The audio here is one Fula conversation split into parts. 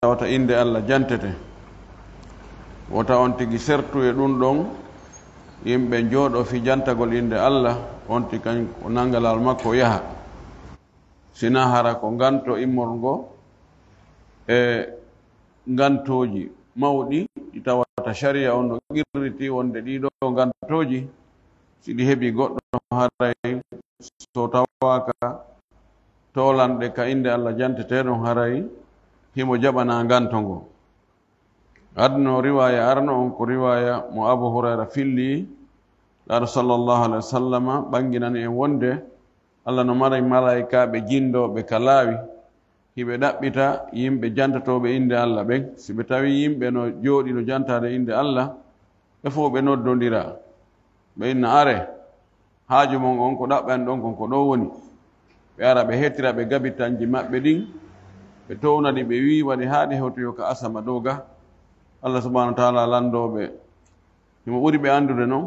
tawata inde Allah jantete wota on tigi sertu e ɗum ɗon yimɓe jooɗo fi jantagol inde Allah on tigi kañ ko nangalal makko yaha sina hara ko ganto immorgo e gantoji mawɗi ɗi tawata sharia on ɗo qirriti wonde ɗiɗo gantoji siɗi heɓi goɗɗo haray so tawaka tolanɗe ka inde Allah janteteɗon haray himo jaɓana ganto ngo. adno riwaya arno on ko riwaya mo Abu Hurayra filli laɗo sallllahu alaihi wa sallama ɓanginani en wonde Allah no mara malaikaɓe jindoɓe ka laawi hiɓe ɗaɓɓita yimɓe jantatoɓe inde Allah ɓen si ɓe tawi yimɓe no jooɗi no jantade inde Allah ɓe fof ɓe noddodira ɓe inna are haaju mon on ko ɗaɓɓani ɗon kon ko ɗo woni ɓe ara ɓe hettira ɓe gabitanji maɓɓe ɗin ɓe townaɗi ɓe wi waɗi haaɗi hewtoyo ka asama ɗo ga Allah subhanahu wa taala landoɓe himo ɓuri ɓe andude noon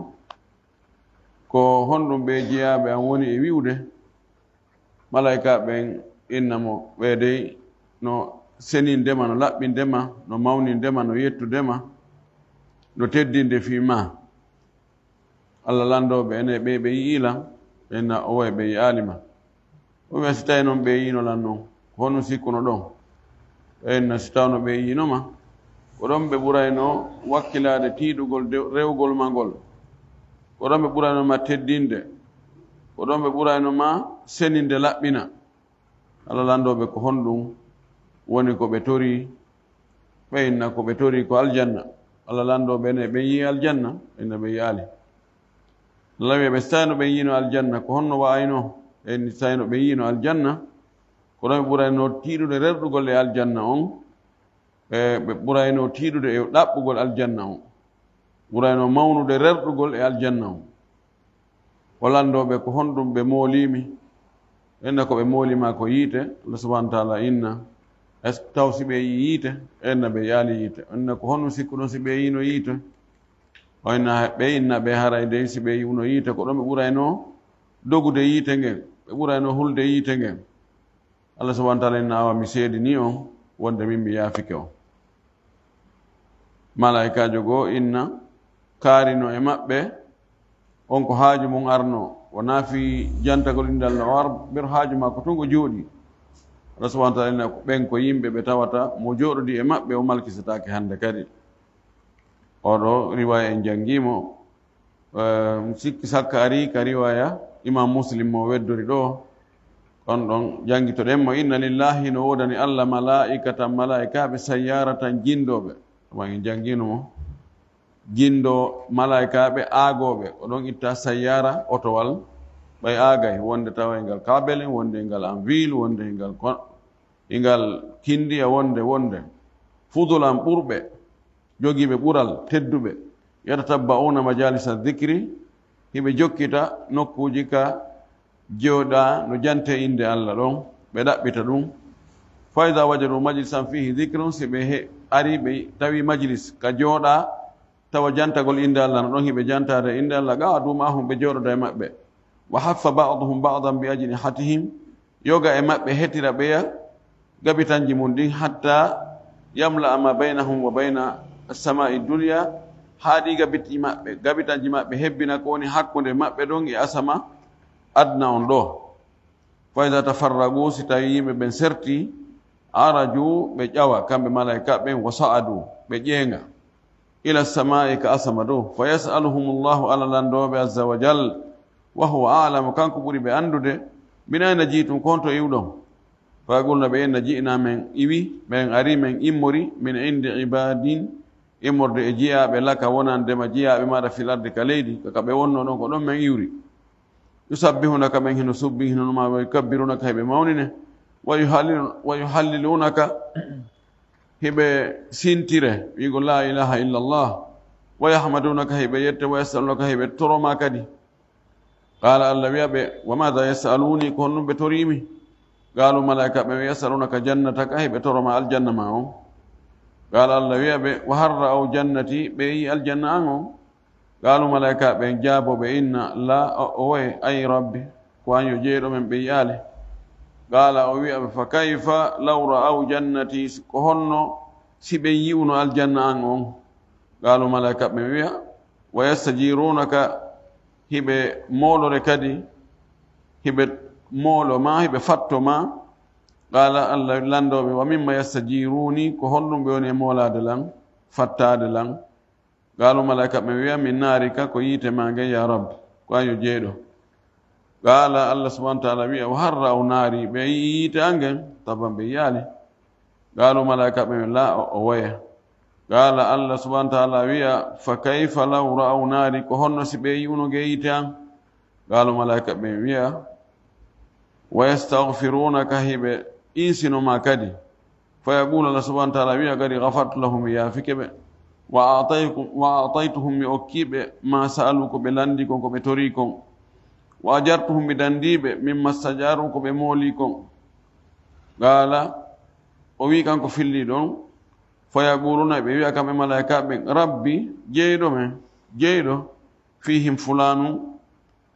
ko honɗum ɓe jeyaɓe an woni e wiwde malaika ɓen innamo ɓeydey no senindema no laɓɓindema no mawnindema no yettudema no teddinde fi ma. Allah landoɓe ene ɓe yiilan ɓenna o way ɓe yiyalima o wiya si tawi noon ɓe yinolan noon hono sikkuno ɗon ɓenna si tawno ɓe yinoma ko ɗon ɓe ɓurayno wakkilade tiiɗugol rewgol ma ngol ko ɗon ɓe ɓurayno ma teddinde ko ɗon ɓe ɓurayno ma seninde laɓɓina. Allah landoɓe ko honɗum woni ko ɓe tori ɓe inna ko ɓe tori ko aljanna. Allah landoɓe ene ɓe yi aljanna ene ɓe yaali Allah wiya ɓe so tawino ɓe yino aljanna ko honno wayno en so tawino ɓe yino aljanna ko ɗon ɓe ɓurayno tiiɗude rerɗugol e aljanna on ɓe ɓurayno tiiɗude e ɗaɓɓugol aljanna on ɓurayno mawnude rerɗugol e aljanna on. o landoɓe ko honɗum ɓe moolimi enna ko ɓe moolima ko yiite Allah subhanahu wa taala inna taw si ɓe yi yiite enna ɓe yaali yiite enna ko honno sikku ɗon si ɓe yino yiite o inna ɓe inna ɓe haray dey si ɓe yiwno yiite ko ɗon ɓe ɓurayno dogude yiite ngel ɓe ɓurayno hulde yiite ngel. Allah subhanahu wa taala inna awa mi seedi ni on wonde min mi yaafike on. malaikajo goo inna kaarino e maɓɓe on ko haaju mum arno o naafi jantagol indal no war ɓeɗo haaju ma ko tun ko jooɗi. Allah subhanahu wa taala inna ko ɓen ko yimɓe ɓe tawata mo jooɗodi e maɓɓe o malkisatake hande kadi. oɗo riwaya en janngimo sikki sakka ari ka riwaya imam Muslim mo weddori ɗo on ɗon janngitoɗenmo inna lillahi no wodani Allah malaikatan malaikaɓe sayyaratan jindoɓe ma en jannginomo jindo malaikaɓe aagoɓe o ɗon itta sayyara otowal ɓay aagay wonde tawa ngal kabelen wonde ngal en ville wonde ngal kindiya wonde fudulan ɓurɓe jogiiɓe ɓural tedduɓe yatatabba'una majalisa dhikri hiɓe jokkita nokkuji ka jooɗa no jante inde Allah ɗon ɓe ɗaɓɓita ɗum fa ida wajadu majlisan fihi dhikrun si ɓe ari ɓe tawi majlis ka jooɗa tawa jantagol inde Allah no ɗon hiɓe jantade inde Allah qa'adu ma'ahum ɓe jooɗoda e maɓɓe wa haffa ba'duhum ba'dan bi ajnihatihim yoga e maɓɓe hettira ɓeya gabitanji mum ɗin hatta yamla ma baynahum wa bayna as-sama'i dunya haaɗi gabitanji maɓɓe hebbina ko woni hakkude maɓɓe ɗon e asama adna on ɗo. fa ida tafarragu si tawi yimɓe ɓen serti araju ɓe ƴawa kamɓe malaika ɓen wa sa'adu ɓe ƴeenga ila samai ka asama ɗo fa yas'aluhum llahu ala landoɓe azza wa jal wa huwa a'lamu kanko ɓuri ɓe andude min ayna jiitum konto iwɗon fa gulna ɓe enna ji'na men iwi ɓen ari men immori min indi ibadin immorde e jiyaɓe laka wonandema jiyaɓe maɗa fil ardi ka leydi kaka ɓe wonno ɗon ko ɗon men iwri yusabbihunaka men hino subbi hinonoma wa yukabbirunaka heɓe mawnine wa yuhallilunaka heɓe sintire wigo la ilaha illa llah wa yahmadunaka heɓe yette wa yasalunaka heɓe toroma kadi. qala Allah wiyaɓe wa mada yasaluni ko honɗum ɓe torimi qaalu malaika ɓe yasalunaka jannataka heɓe toroma aljanna ma on. qala Allah wiyaɓe wa harra aw jannati ɓe yi aljanna an on. qaalu malaika ɓe jaaboɓe inna la owe ay rabbi ko an yo jeeɗo men ɓe yiyaale. qala o wiyaɓe fa kayfa law ra'aw jannati ko honno siɓe yi'uno aljanna an on qaalu malaika ɓe wiya wa yastajirunaka hiɓe moolore kadi hiɓe moolo ma hiɓe fatto ma qala allah landoɓe wa mimma yastajiruni ko honɗum ɓe woni e moolade lan fattade lan qaalu malaika ɓe wiya min naarika ko yiite ma nge ya rab ko an yo jeeɗo qala allah subahana taala wiya wa harra o naari ɓe yiite angen taban ɓe yaali qaalu malaika ɓe la o woya qala allah subahana taala wiya fa kayfa law ra'aw naari ko honno si ɓe yi'uno ge yiite an qaalu malaika ɓe wiya wa yastahfirunaka hiɓe insinoma kadi fa yaqulu allah subahana taala wiya kadi gafartu lahum mi yaafike ɓe wa ataytuhum mi okkiɓe ma sa'alu ko ɓe landi kon ko ɓe tori kon wa ajartuhum mi dandiɓe mimma stajaru ko ɓe mooli kon qala o wi kanko filli ɗon fa yaquluna ɓe wiya kamɓe malaika ɓe rabbi jeyɗo men jeyɗo fihim fulanu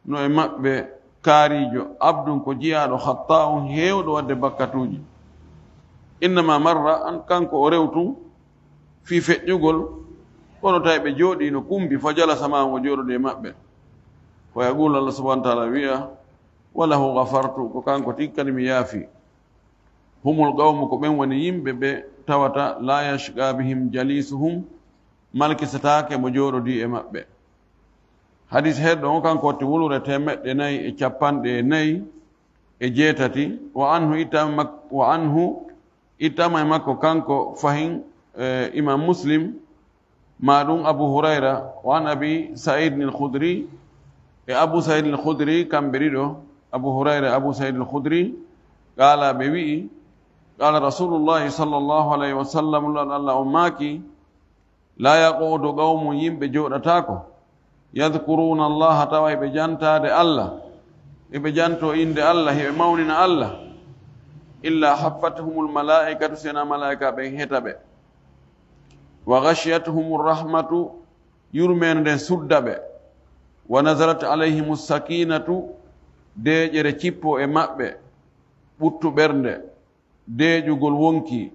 no e maɓɓe kaarijo abdun ko jiyaɗo hatta'un heewɗo wadde bakkatuji innama marra an kanko o rewtum fi feƴƴugol kono tawi ɓe jooɗi no kumbi fo jalasa ma o jooɗode maɓɓe fa yaqulu allah subahana taala wiya walahu gafartu ko kanko tikkani mi yaafi humul qawmu ko ɓen woni yimɓe ɓe tawata la yashqa bihim jalisuhum malkisatake mo jooɗodi e maɓɓe hadis heɗɗo o kanko watti wulure 458 wa anhu ittama e makko kanko fahin imam muslim ma ɗum abu hurayra wa an abi saidin al-khudri e abu said al-khudri kamɓe ɗiɗo abu hurayra abu said al-khudri qala ɓe wi'i qala rasulullahi sallllahu alayhi wa sallam allah o maaki la yaqudu qawmu yimɓe jooɗatako yadkuruna allaha tawa eɓe jantade allah eɓe janto inde allah heɓe mawnina allah illa haffathumul malaikatu sena malaika ɓen heta ɓe wa ghashiyatuhumur rahmatu yurmeno nden sudda ɓe wa nazarat alayhimus sakinatu deƴere cippo e maɓɓe ɓuttu ɓernde deƴugol wonki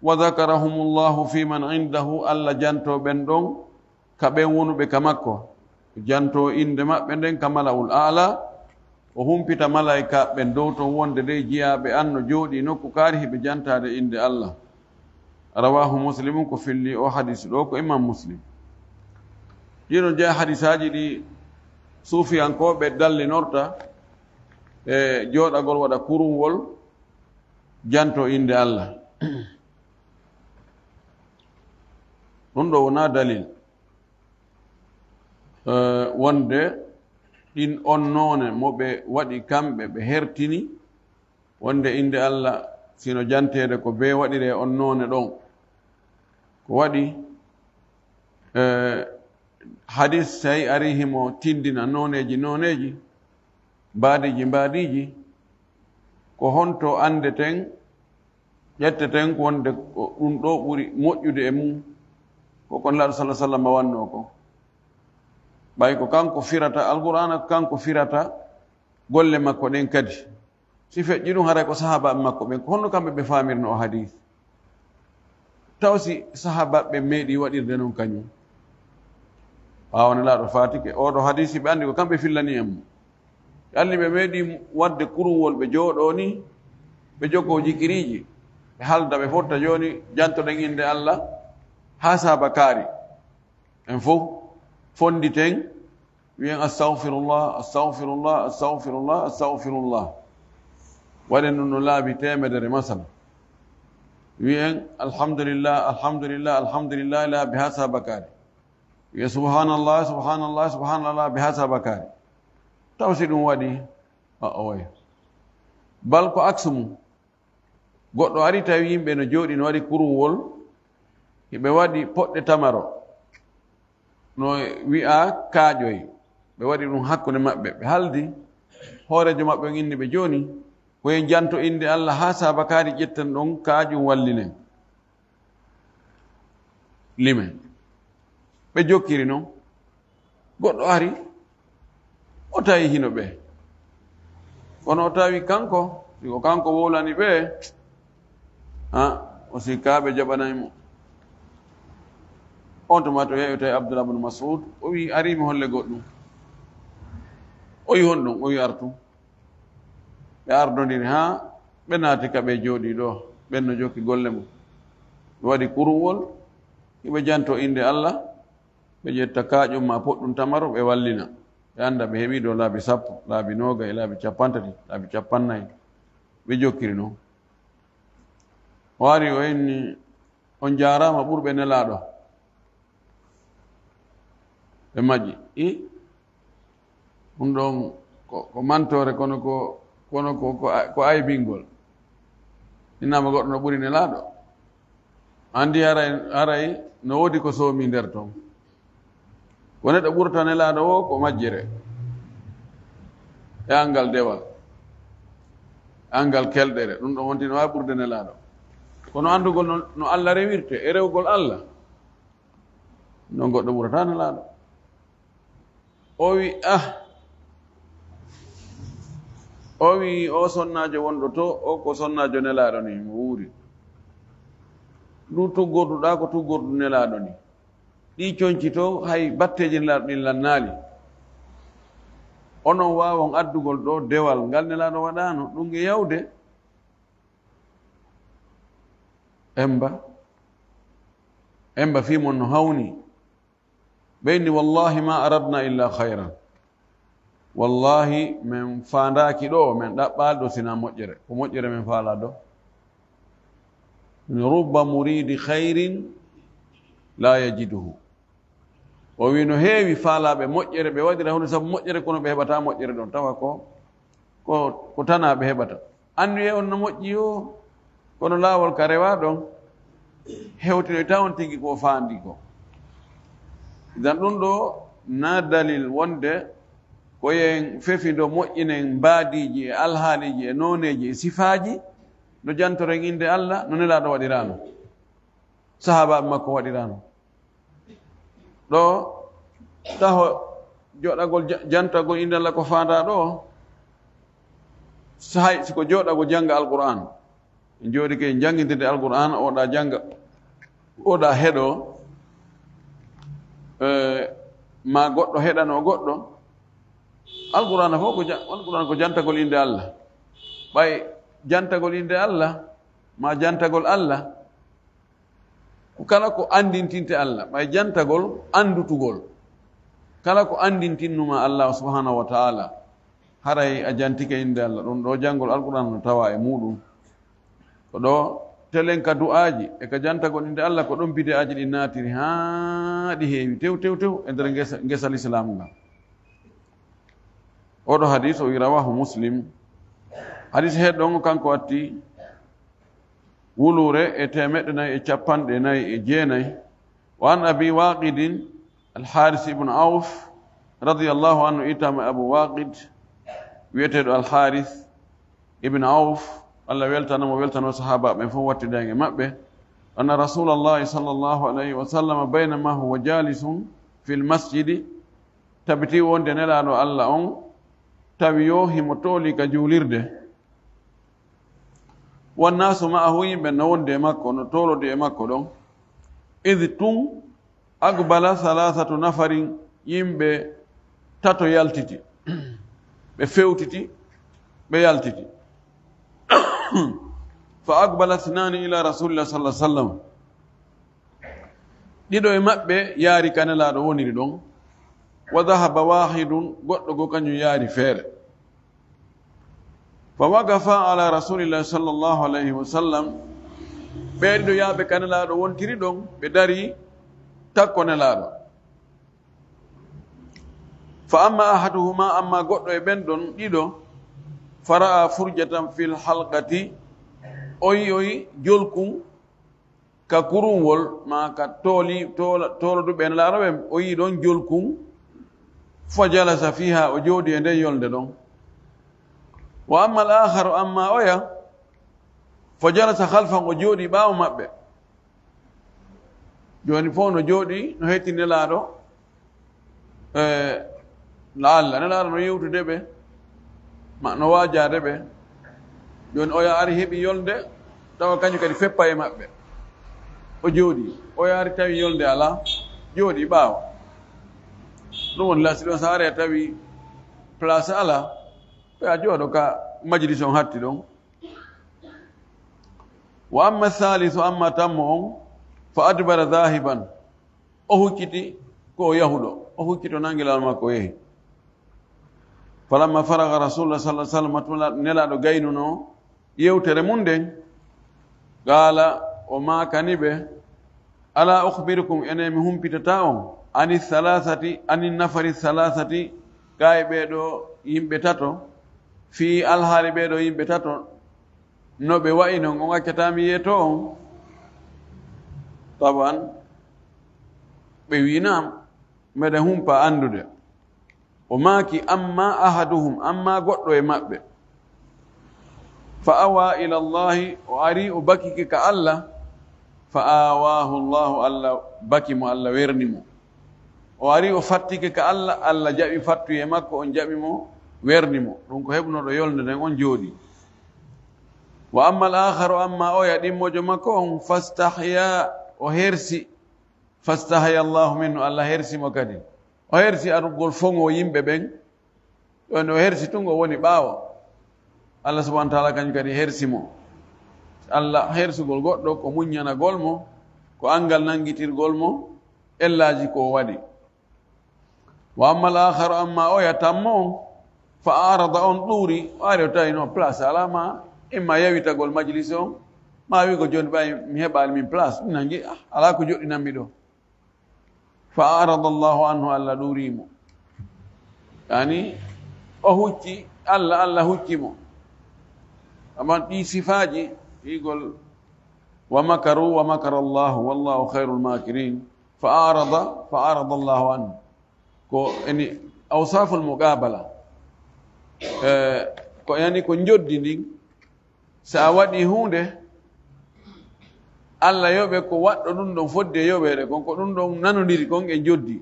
wa dhakarahumullahu fi man indahu allah janto ɓen ɗon ka ɓen wonuɓe ka makko janto inde maɓɓe nden ka mala'ul a'la o humpita malaika ɓen dow ton wonde dey jiyaɓe anno jooɗi nokku kaari heɓe jantade inde allah rawahu muslimun ko filli o hadis ɗo ko imam muslim ɗiɗo jeeya hadisaji ɗi suufiyankoɓe dallinorta e jooɗagol waɗa kurungol janto inde allah ɗum ɗo wona dalil wonde ɗin onnone mo ɓe waɗi kamɓe ɓe hertini wonde inde allah sino jantede ko be waɗire onnone ɗon ko waɗi hadis tawi ari himo tindina noneji mbaadiji ko honto andeten ƴetteten ko wonde ko ɗum ɗo ɓuri moƴƴude e mum koko nelaɗo sallah sallam wanno ko ɓay ko kanko firata alqur'ana ko kanko firata golle makko ɗen kadi si feƴƴi ɗum haray ko sahabaɓe makko ɓen ko honno kamɓe ɓe famirno o hadis taw si sahabaɓe meeɗi waɗirde noon kañum ɓaawo nelaɗo fatike oɗo hadis ɓe andi ko kamɓe fillani en mo ɓe alli ɓe meeɗi wadde kuruwol ɓe jooɗo ni ɓe jogo jikiriji ɓe halda ɓe fotta joni jantoɗen inde allah ha sahaba kaari en fof fonditen wiyen astahfirullah waɗen ɗum no laabi temedere masala wiyen alhamdulillah laabi ha sahaba kaari wiye subhanallah bi ha sahaba kaari taw si ɗum waɗi oya bal ko aksu mum goɗɗo ari tawi yimɓe no jooɗi no waɗi kurunwol hiɓe waɗi poɗɗe tamaro no wi'a kaaƴoy ɓe waɗi ɗum hakkude maɓɓe ɓe haldi hoorejo maɓɓe on inni ɓe jooni koyen janto inde allah ha sabakari ƴetten ɗon kaajum wallinen limen ɓe jokkiri noon goɗɗo ari o tawi hino ɓe kono o tawi kanko siko kanko wolani ɓe o sikkaɓe jaɓanaymo on tuma to yeyyote Abdullah ibn Mas'ud o wi arimi holle goɗɗum o yi hon ɗum o wi artu ɓe ardodiri ha ɓe naati ka ɓe jooɗi ɗo ɓen no jokki golle mum ɓe waɗi kuruwol hiɓe janto inde Allah ɓe ƴetta kaaƴum ma poɗɗum tamaro ɓe wallina ɓe anda ɓe heɓi ɗo laabi 10 laabi 20 laabi 50 laabi 50 ɓe jokkiri noon o wari o inni on jarama ɓurɓe nelaɗo ɓe maƴƴi ɗum ɗon ko mantore kono ko aybingol innama goɗɗo no ɓuri nelaɗo andi aray no woodi ko soomi nder toon ko neɗɗo ɓurta nelaɗo o ko majjire e angal dewal angal kelɗere ɗum ɗon wonti no wawi ɓurde nelaɗo kono andugol no Allah rewirte e rewgol Allah non goɗɗo ɓurata nelaɗo o wi o sonnajo wonɗo to o ko sonnajo nelaɗo ni mo wuuri ɗu tuggorduɗa ko tuggordu nelaɗo ni ɗi coñci to hay batteji nelaɗo ɗin lannaali onon wawon addugol ɗo dewal ngal nelaɗo waɗano ɗum e yawde emba fimon no hawni ɓeyni wallahi ma aradna illa hayran wallahi min fandaki ɗo min ɗaɓɓalɗo sina moƴƴere ko moƴƴere min faala ɗo rubba muridi hayrin la yajiduhu o wi no heewi faalaɓe moƴƴere ɓe waɗira hunde sabu moƴƴere kono ɓe heɓata moƴƴere ɗon tawa ko tana ɓe heɓata andu e on no moƴƴi o kono laawol ka rewa ɗon hewtinoy tawon tigi ko faandi ko idan ɗum ɗo na dalil wonde koyen fefindo moƴƴinen mbaadiji e alhaaliji e noneji e sifaji no jantoren inde Allah no nelaɗo waɗirano sahabaɓe makko waɗirano ɗo taho joɗagol jantagol inde Allah ko faanda ɗo sahay siko joɗago janga alquran en jooɗi ke jangintide alquran oɗa janga oɗa heɗo ma goɗɗo heɗano goɗɗo alquran fof alquran ko jantagol inde Allah ɓay jantagol inde Allah ma jantagol Allah ko kala ko andintinte Allah ɓay jantagol andutugol kala ko andintinnuma Allah subhanahu wa ta'ala haray a jantike inde Allah ɗum ɗo jangol alquran no tawa e muɗum ko ɗo telen ka du'aji e ka jantagol inde Allah ko ɗon bide aji ɗi naatiri haa ɗi heewi tew e nder ngesal islamu ngal oɗo hadis o wi rawahu Muslim hadis heɗɗon kanko watti wulure e 149 wa an abi waqidin al-Haris ibn Auf radiyallahu anhu itama abu waqid wiyeteɗo al-Haris ibn Auf Allah weltano sahaba ɓe fof wattidange maɓɓe anna rasulallahi sallallahu alayhi wa sallam baynama huwa jalisun fil masjidi tabiti wonde nelaɗo Allah on tawi yo himo tooli ka juulirde wannasu ma'ahu yimɓe no wonde e makko no tolode e makko ɗon id tun agbala 3 nafarin yimɓe tato yaltiti ɓe fewtiti ɓe yaltiti fa agbala 2 ila rasulillah sallallahu alaihi wasallam ɗiɗo e maɓɓe yaari kanelaɗo woniri ɗon wa dhahaba wahidun goɗɗo go kañum yaari feere fa wagafa ala rasulillahi sallallahu alayhi wa sallam ɓeɗiɗo yaaɓe kanelaɗo wontiri ɗon ɓe dari takko nelaɗo fa amma ahaduhuma amma goɗɗo e ɓen ɗon ɗiɗo fara'a furjatan fil halqati oyi jolkum ka kurunwol ma ka toloduɓe nelaɗo ɓe o yi ɗon jolkum fa jalasa fiha o jooɗi e nden yolde ɗon wa amma al-akharu amma oya fa jalasa khalfan o jooɗi ɓaawo maɓɓe joni fof no jooɗi no hetti nelaɗo Allah nelaɗo no yewtude ɓe ma no waajade ɓe joni oya ari heɓi yolde tawa kañum kadi feppa e maɓɓe o jooɗi o yaari tawi yolde ala jooɗi ɓaawo ɗum woni lasiɗo saare a tawi place ala ɓe a jooɗo ka majlis on hatti ɗon wa amma thalithu amma tammo on fa adbara dhahiban o hucciti ko yahuɗo o huccito nangilal makko yehi falamma faraga rasulullah sallallahu alaihi wasallam nelaɗo gaynuno yewtere mum nden qala o makani ɓe ala ukhbirukum ene mi humpitata on ani thalathati ani nafari thalathati kay ɓeɗo yimɓe tato fi alhaali ɓeɗo yimɓe tato no ɓe wayi non on accatami yeeto on taban ɓe winam meɗen humpa andude o maaki amma ahaduhum amma goɗɗo e maɓɓe fa awa ila llahi o ari o bakike ka allah fa awahu llahu allah baki mo allah werni mo o ari o fattike ka allah allah jaɓi fattu e makko on jaɓi mo werni mo ɗum ko heɓnoɗo yolde nden on jooɗi wa amma al akharu amma o ya ɗimmojo makko on fastahya o hersi fastahya llahu minhu allah hersimo kadi o hersi arugol fongo yimɓe ɓen ɗon o hersi tungo woni ɓaawo allah subahana taala kañum kadi hersimo allah hersugol goɗɗo ko muññanagol mo ko angal nangitirgol mo ellaji ko waɗi wa amma al akharu amma o ya tammo on fa arada on ɗuuri o ari o tawi no place alama imma yawitagol majlis on ma wi ko joni ɓay mi heɓali min place ɗum nangi ala ko joɗɗinanmi ɗo fa arada allahu anhu allah ɗuurimo yani o hucci allah huccimo aman ɗi sifaji igol wa makaru wa makara allahu wallahu khairul makirin fa arada allahu anhu ko eni awsaful muqabala ko yani ko joddi ndin sa waɗi hunde allah yoɓe ko waɗɗo ɗum ɗon fodde yoɓede kon ko ɗum ɗon nanodiri kon e joddi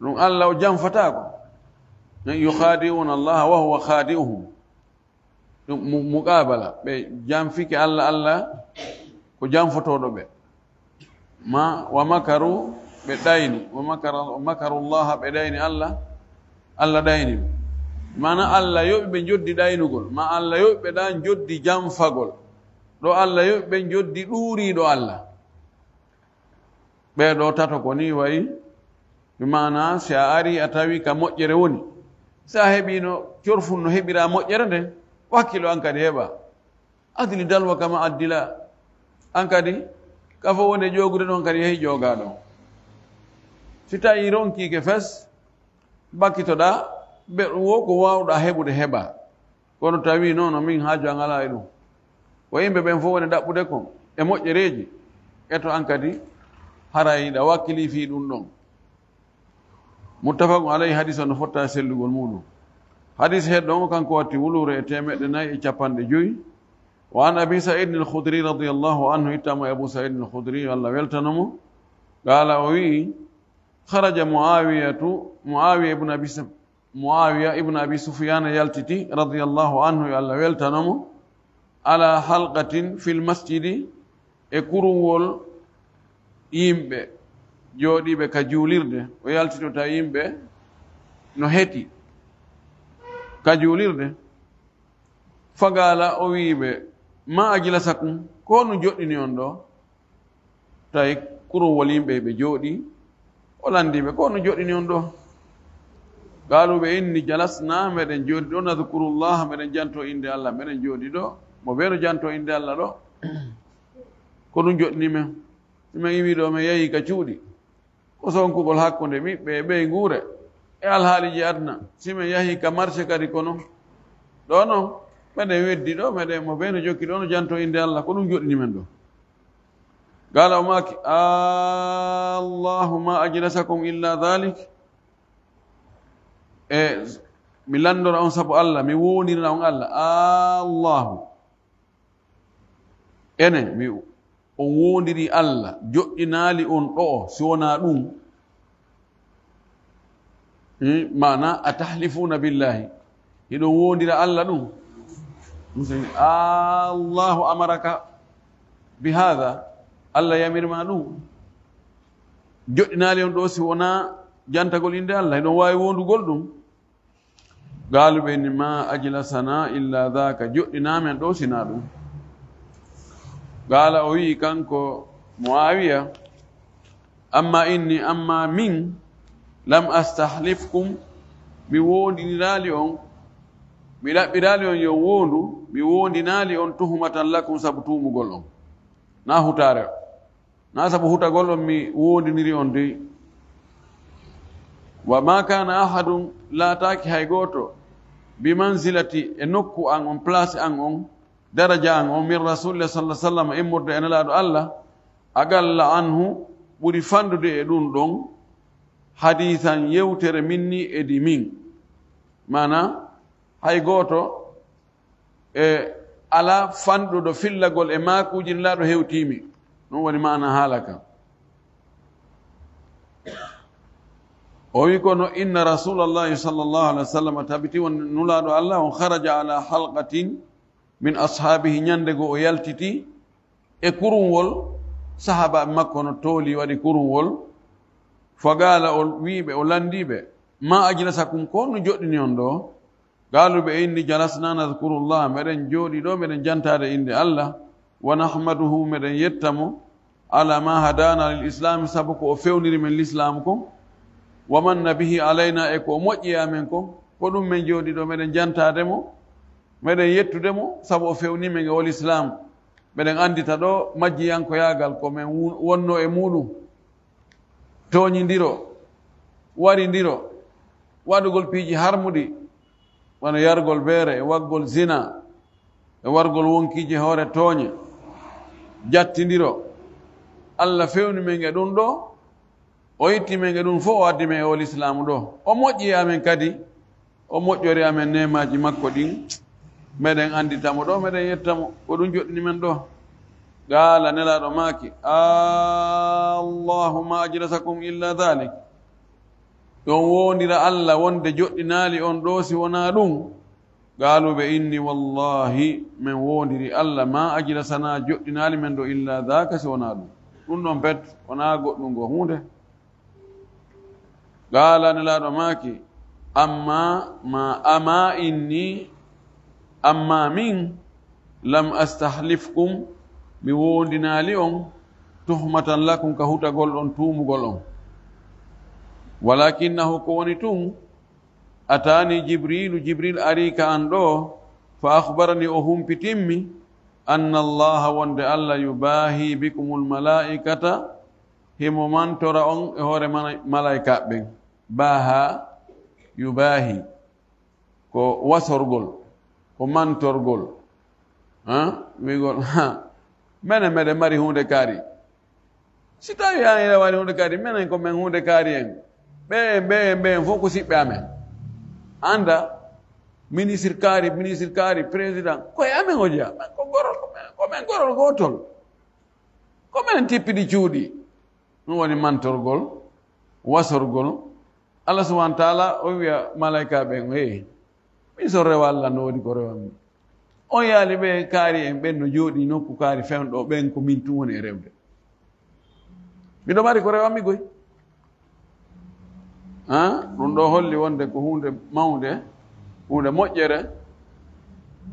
ɗum allah o janfatako yukhadi'una allaha wa huwa khadi'uhum ɗum muqabala ɓe janfike allah ko janfotoɗo ɓe ma wa makaru ɓe ɗayni wa makaru llaha ɓe ɗayni allah ɗayni mana allah yoɓi ɓe joddi ɗaynugol ma allah yoɓi ɓe ɗan joddi janfagol ɗo allah yoɓi ɓe joddi ɗuuriɗo allah ɓeɗo tato ko ni wayi mana si a ari a tawi ka moƴƴere woni sa heɓino corfun no heɓira moƴƴere nden wakkilo an kadi heɓa adili dalwa kama addila an kadi kafo wonde jogude ɗon kadi yehi jogaɗo si tawi ronkike fes bakkitoɗa ɓe wo ko wawɗa heɓude heɓa kono tawi noon min haaju an ala e ɗum ko yimɓe ɓen fof woni ɗaɓɓude kon e moƴƴereji eto an kadi harayiɗa wakkili fi ɗum ɗon muttafaqu alayhi hadis o no fotta sellugol muɗum hadis heɗɗon kanko watti wulure e 450 wa an abi saidin al-khudri radiyallahu anhu ittamo abu saidin al-khudri allah weltanamo qala o wi kharaja muawiya ibn abi sufyan yaltiti radiyallahu anhu yo allah weltanamo ala halqatin fil masjidi e kuruwol yimɓe jooɗiɓe ka juulirde o yaltitota yimɓe no heti ka juulirde fagala o wiɓe ma ajlasakum ko no joɗɗini on ɗo tawi kuruwol yimɓe ɓe jooɗi o landiɓe ko no joɗɗini on ɗo galuɓe inni jalasna meɗen jooɗi ɗo nadkurullah meɗen janto inde allah meɗen jooɗi ɗo mo ɓeeno janto inde allah ɗo ko ɗum joɗɗini men simen iwi ɗo min yehi ka cuuɗi ko sonkugol hakkunde ɓiɓɓe e ɓey nguure e alhaaliji adna simen yahi ka marché kadi kono ɗo noon meɗen weddi ɗo meɗen mo ɓeeno jokki ɗo no janto inde allah ko ɗum joɗɗini men ɗo qala o maki allahuma ajlasakum illa dhalik e mi landora on sabu allah mi wonirna on allah allahu enen mi on wondiri allah joƴƴinaali on ɗo si wona ɗum mana a tahlifuna billahi hiɗon wondira allah ɗum allahu amaraka bi hada allah yamirma ɗum joɗɗinaali on ɗo si wona jantagol inde Allah eɗon waawi wondugol ɗum gaaluɓe ni ma ajlasana illa dhaka joɗɗinaamen ɗo sina ɗum gaala o wii kanko Muawiya amma inni amma min lam astahlifkum mi wondiniraali on mi ɗaɓɓiraali on yo wondu mi wondinaali on tuhumatan lakum sabu tumugol on na hutaare na sabu hutagol on mi wondiniri on dey wa ma kana ahadun laataaki hay gooto bi manzilati e nokku an on place an on daraja an on min rasulillah sallah sallam immorde enelaaɗo Allah agalla anhu ɓuri fandude e ɗum ɗon hadisan yewtere minni edi min mana hay gooto e ala fanɗuɗo fillagol e maakuji laaɗo hewtimi ɗum woni mana haala kam o wi kono inna rasulallahi sallllahu alih wa sallam tabiti won nulaaɗo Allah on haraja ala halqatin min ashabihi ñande go o yaltiti e kurunwol sahaba makko no tooli waɗi kurunwol fogala o wiiɓe o landiɓe ma ajlasakum ko no joɗɗini on ɗo gaaluɓe inni jalasna nadkurullah meɗen jooɗi ɗo meɗen jantade inde Allah wa nahmaduhu meɗen yettamo ala ma hadana lil islami sabu ko o fewniri men l'islam ko wa manna bihi alayna e ko moƴƴi amen ko ɗum men jooɗi ɗo meɗen jantademo meɗen yettudemo sabu o fewnimen e wol islam meɗen andita ɗo majjiyankoyagal ko men wonno e muɗum toñidiro warindiro waɗugol piiji harmuɗi wona yargol beere e waggol zina e wargol wonkiji hoore tooñe jattidiro Allah fewni men e ɗum ɗo o itti men e ɗum fof o addi men e wol islamu ɗo o moƴƴi amen kadi o moƴƴori amen nemaji makko ɗin meɗen anditamo ɗo meɗen yettamo ko ɗum joɗɗini men ɗo gaala nelaɗo maaki allahumma ajlasakum illa dhalik ɗon wondira Allah wonde joɗɗinaali on ɗo si wona ɗum gaaluɓe inni wallahi min wondiri Allah ma ajlasana joɗɗinaali men ɗo illa dhaka si wona ɗum ɗum ɗon pet wona goɗɗum go hunde gaala nelaɗo maaki amma inni amma min lam astahlifkum mi wondinaali on tuhmatan lakum ka hutagol on tumugol on walakinahu ko woni tun atani jibril ari ka an ɗo fa akhbarani o humpitimmi anna allaha wonde Allah yubahi bikumul malaikata himo mantora on e hoore malaika ɓen baha yubahi ko wasorgol ko mantorgol wigol menen meɗen mari hunde kaari si tawi an ene wari hunde kaari menen ko men hunde kaari en ɓen fof ko siɓɓe amen anda ministre kaari président koye amen o jeya komen gorol gotol komen tippiɗi cuuɗi ɗum woni mantorgol wasorgol Allah subahana taala o wiya malaika ɓen min so rewa Allah no waɗi ko rewami on yaali ɓe kaari en ɓen no jooɗi nokku kaari fewɗo ɓen ko min tun woni e rewde miɗo mari ko rewami goy ɗum ɗo holli wonde ko hunde mawde hunde moƴƴere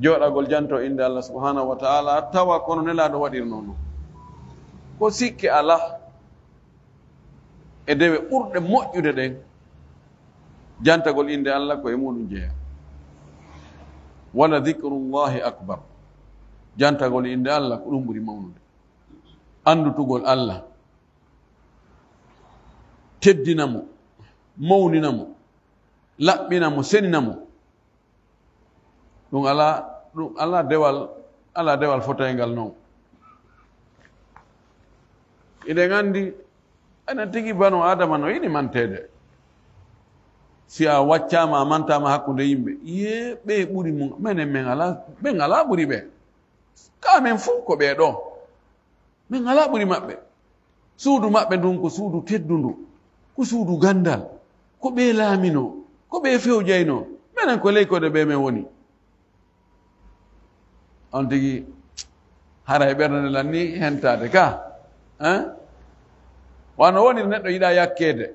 jooɗagol janto inde Allah subhanahu wa taala tawa kono nelaɗo waɗirno noon ko sikke ala e dewe ɓurɗe moƴƴude ɗen jantagol inde Allah ko e muɗum jeeya wala dhikrullahi akbar jantagol inde Allah ko ɗum ɓuri mawnude andutugol Allah teddinamo mawninamo laɓɓinamo seninamo ɗum ala dewal fotayngal noon eɗen andi enen tigi bano adama no yiɗi mantede si a waccama a mantama hakkude yimɓe ɓe ɓuri mum menen ɓen ala ɓuri ɓe kamen fuu ko ɓe ɗo min ala ɓuri maɓɓe suudu maɓɓe ndun ko suudu teddundu ko suudu gandal ko ɓe laamino ko ɓe fewjayno minen ko leykode ɓe men woni on tigi hara e ɓernde lan ni hentade ka wano woni neɗɗo yiɗa yakkede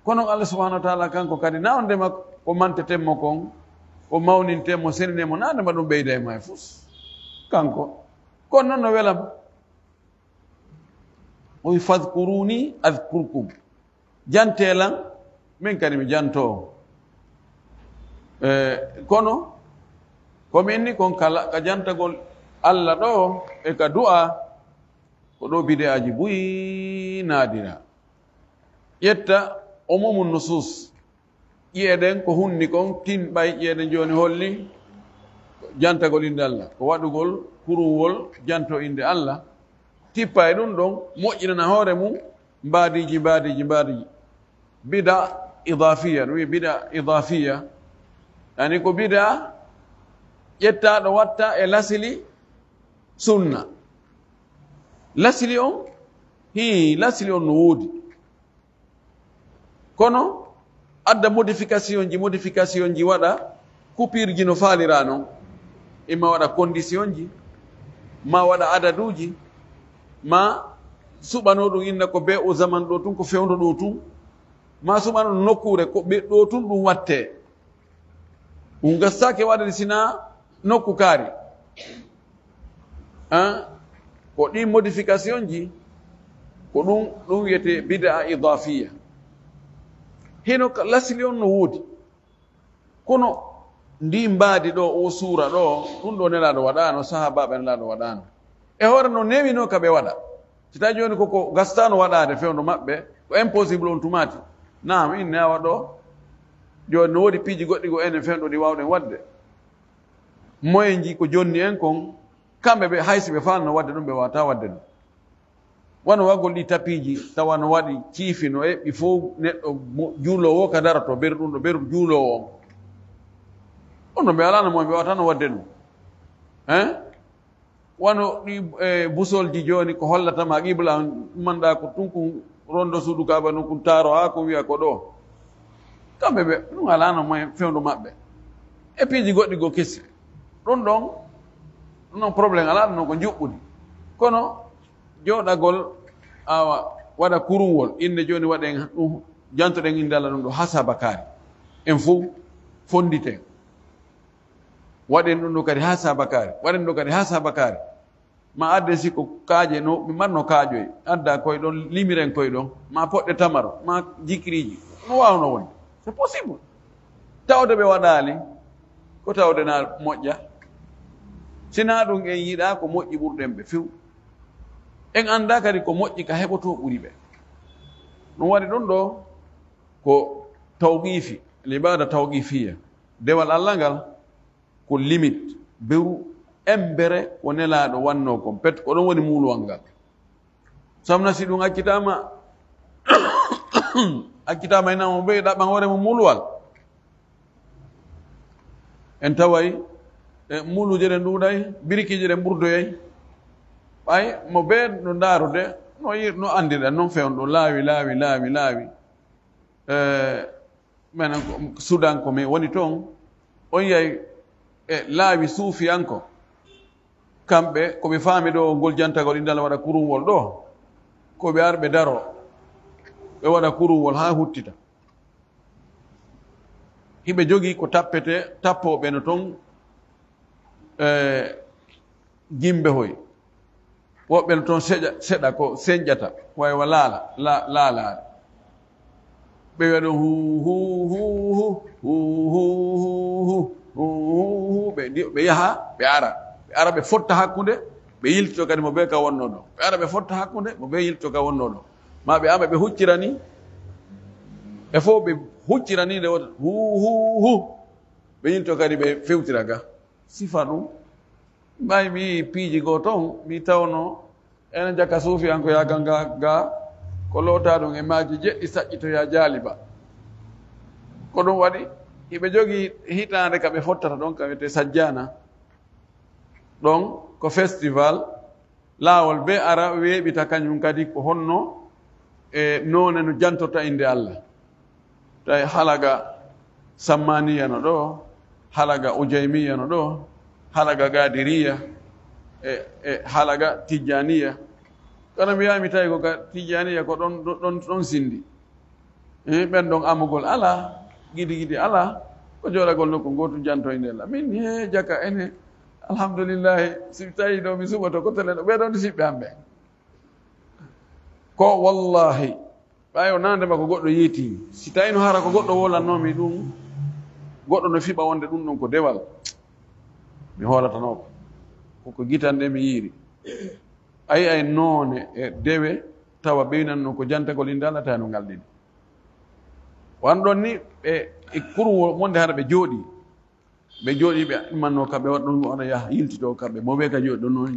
kono Allah subhanahu wa ta'ala kanko kadi na on ndema ko mantetemmo kon ko mawnintemo seninemo na ndema ɗum ɓeyda e ma e fus kanko kono noon no welam o wi fadkuruni adkurkum jantelan min kadi mi janto kono komin ni kon kala ka jantagol Allah ɗo e ka du'a ko ɗo bideaji buyi naadira ƴetta umumul nusus ƴeeɗen ko hunni kon tin ɓay ƴeeɗen joni holli jantagol inde Allah ko waɗugol kuruwol janto inde Allah tippa e ɗum ɗon moƴƴinana hoore mum mbaadiji bida idafiya ɗum wi bida idafiya yani ko bida ƴettaɗo watta e lasili sunna lasili on lasili on no woodi kono adda modification ji waɗa kupirji no faalira noon ima waɗa condition ji ma waɗa adaduji ma suɓano ɗum inna ko be o zaman ɗo tun ko fewndo ɗo tun ma suɓano nokkure ko ɓe ɗo tun ɗum watte ɗum gastake waɗade sina nokku kaari ko ɗi modification ji ko ɗum wiyete bida idafiya hino lasili on no woodi kono ndi mbaadi ɗo o suura ɗo ɗum ɗo nelaɗo waɗano sahabaɓe nelaɗo waɗano e hoore no newino ka ɓe waɗa si tawi joni koko gastano waɗade fewndo maɓɓe ko impossible on tumati nam inne awa ɗo joni no woodi piiji goɗɗi go enen fewndo ɗi wawɗen wadde moyen ji ko jonni en kon kamɓe ɓe haysi ɓe falno wadde ɗum ɓe wawata wadde ɗum wano waggol ɗi tapiji tawa no waɗi ciifino eɓɓi fof neɗɗo juulowo ka darato ɓeru ɗum ɗo ɓeru juulowo on no ɓe alano mo ɓe wawatano wadde ɗum wano ɗi busolji joni ko hollatama qibla manɗa ko tunku rondo suudu kaba no kun taaro ha ko wiya ko ɗo kamɓe ɓe ɗum alano moyen fewndo maɓɓe e piiji goɗɗi go kesi ɗum ɗon non probléme ala ɗum non ko juɓɓudi kono joɗagol awa waɗa kuruwol inde joni waɗen ɗum jantoɗen inde Allah ɗum ɗo hasabakari en fof fonditen waɗen ɗum ɗo kadi hasabakari waɗen ɗo kadi hasabakari ma adde sikko kaaje no ɓe marno kaaƴoy adda koye ɗon limiren koye ɗon ma poɗɗe tamaro ma jikriji no wawno wonde c'est possible tawde ɓe waɗali ko tawde na moƴƴa sina ɗum en yiɗa ko moƴƴi ɓurɗen ɓe few en anda kadi ko moƴƴi ka heɓoto ɓuri ɓe ɗum waɗi ɗum ɗo ko tawqifi libada tawqifiya dewal Allah ngal ko limite beru embere ko nelaɗo wanno kon pet ko ɗon woni muuluwal ngal samna si ɗum accitama enamo ɓe ɗaɓɓan hoore mo muuluwal en taway muuluje ɗen ɗuuɗay birikiji ɗen ɓurdoyay ɓay mo ɓe no ndaarude no andiɗa noon fewnɗo laawi menen Sudan ko mi woni toon on yiyay laawi suufiyanko kamɓe koɓe faami ɗo ngol jantagol indal waɗa kurungol ɗo koɓe arɓe daro ɓe waɗa kurungol ha huttita hiɓe jogii ko tappoɓe no toon gimbe hoy woɓɓe no toon seɗa ko señƴata waywa laalaade ɓe wiya ɗum ɓe yaha ɓe ara ɓe fotta hakkunde ɓe yiltito kadi mo ɓe ka wonno ɗo ɓe ara ɓe fotta hakkunde mo ɓe yiltito ka wonno ɗo ma ɓe ama ɓe huccirani e fof ɓe huccirani nde wota ɓe yiltito kadi ɓe fewtira ga sifa ɗum ɓay mi piiji goo toon mi tawno ene jakka suufiyanko yagal ga ko loota ɗum e maaji jeɗɗi saƴƴitoya jaaliba ko ɗum waɗi hiɓe jogii hitande ka ɓe fottata ɗon ka wiyete sajjana ɗon ko festival laawol be ara weeɓita kañum kadi ko honno e noone no jantorta inde Allah tawi halaga sammaniya no ɗo halaga ujaymiya no ɗo halaga gadiriya e halaga tijjaniya kono mi yami tawi ko ka tijaniya ko ɗon sindi ɓen ɗon amugol ala gidi ala ko joɗagol nokku gotu janto e ndella min he jaka ene alhamdulillahi si tawi ɗo mi suɓoto ko tele ɗo ɓeɗon siɓɓe am ɓe ko wallahi ɓayo nandema ko goɗɗo yeetimi si tawi no hara ko goɗɗo wolannomi ɗum goɗɗo no fiɓa wonde ɗum ɗon ko dewal mi hoolatanoko koko guitanɗe mi yiiri ayi ay noone e dewe tawa ɓeynanno ko jantagol inde Allah tawi no ngalɗini wanɗon ni e kurwo monde hara ɓe jooɗi ɓe ɗumanno kamɓe waɗɗon ona yaha yiltito kamɓe mo ɓe ka jooɗi ɗo noon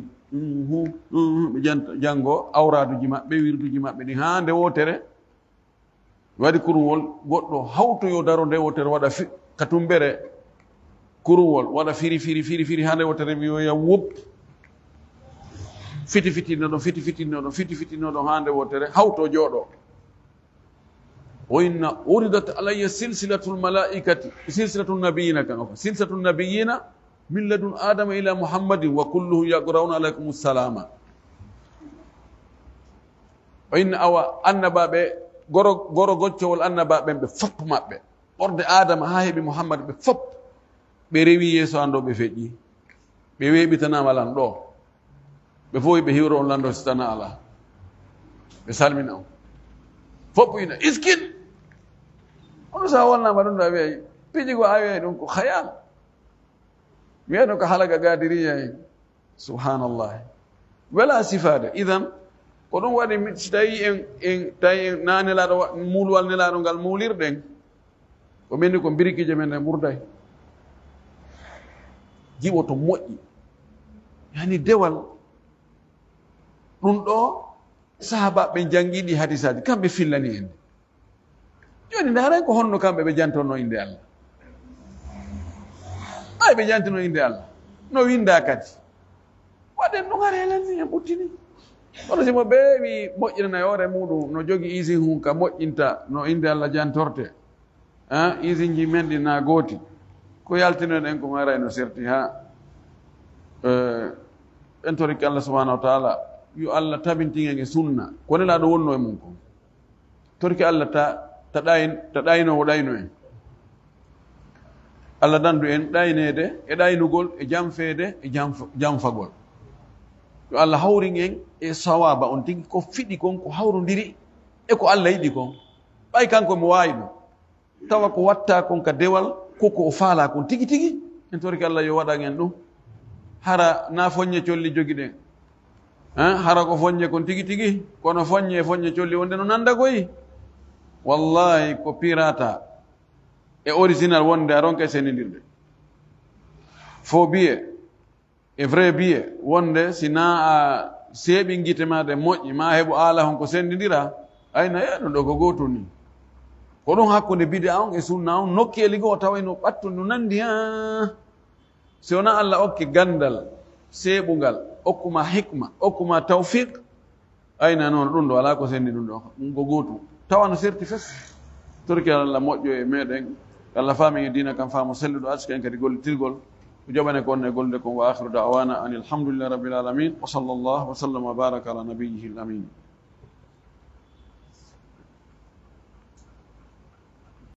ɓe janngo awraduji maɓɓe wirduji maɓɓe ɗi haa nde wotere waɗi kurwol goɗɗo hawtoyo daro nde wotere waɗa katumbere kurwol waɗa firi haa nde wotere wiyoya wup fitino ɗon haa nde wotere hawto jooɗo wa inna uridat alayya silsilatul malaikati silsilatul nabiyina kan silsilatul nabiyina min ladun adama ila muhammadin wa kulluhum yaqrauna alaykum salama wa inna awa annabaɓe goro goccowol annabaɓen ɓe fopp maɓɓe ɓorde adama ha heeɓi muhammad ɓe fopp ɓe rewi yeeso an ɗo ɓe feƴƴi ɓe weeɓitanama lan ɗo ɓe fof ɓe hiwro on lando sitana ala ɓe salmina on fopp ina iskin ono sa wonnama ɗum ɗo a wiyayi piiji go a wiyayi ɗum ko hayal wiyano ko halaga gadiriya en subhanallah wala sifade idan ko ɗum waɗi si tawi en tawi en na nelaɗo mulwal nelaɗo ngal mulirɗen ko minni ko birikije men e ɓurday jiɓo to moƴƴi yani dewal ɗum ɗo sahabaɓe jangiɗi hadisaji kamɓe fillani en joni ndaray ko honno kamɓe ɓe jantonno inde Allah ay ɓe jantino inde Allah no winda kadi waɗen ɗum har helanni en ɓuttini kono simo ɓeewi moƴƴinana hoore muɗum no jogi usine hum ka moƴƴinta no inde Allah jantorte usine ji men ɗi na gooti ko yaltinoen en ko garay no serti ha en toriki Allah subahanahu wa taala yo Allah tabintingen e sunna ko nelaɗo wonno e mum ko torki Allah ta ɗaynowo ɗayno en Allah dandu en ɗaynede e ɗaynugol e jamfede e jamfagol yo Allah hawrin en e sawaba on tigi ko fiɗi kon ko hawrodiri e ko Allah yiɗi kon ɓay kanko mo wawi ɗum tawa ko watta kon ka dewal koko o faala kon tigi tigi en torki Allah yo waɗan en ɗum hara na foññe colli jogiɗen hara ko foññe kon tigi tigi kono foññe colli wonde no nanda koyi wallahi ko pirata e original wonde a ronka senidirde faux billet e vrai billet wonde sina a seeɓi guite ma de moƴƴi ma heɓo ala hon ko sendidira ayna yeɗo ɗo ko gotum ni ko ɗum hakkude bida on e sunna on nokki e ligo o tawayno ɓattu no nandi si wona Allah okki gandal seeɓugal okkuma hikma okkuma tawfiq ayna noon ɗum ɗo ala ko sendi ɗum ɗo ɗum ko gotum tawa no serti fes torki Allah moƴƴo e meɗen Allah faami e dina kam faamo selluɗo aska en kadi gollitirgol ko joɓane ko onne golde kon wa akhiru da'wana anil hamdulillahi rabbil alamin wa sallallahu wa sallam wa baraka ala nabiyyihi al amin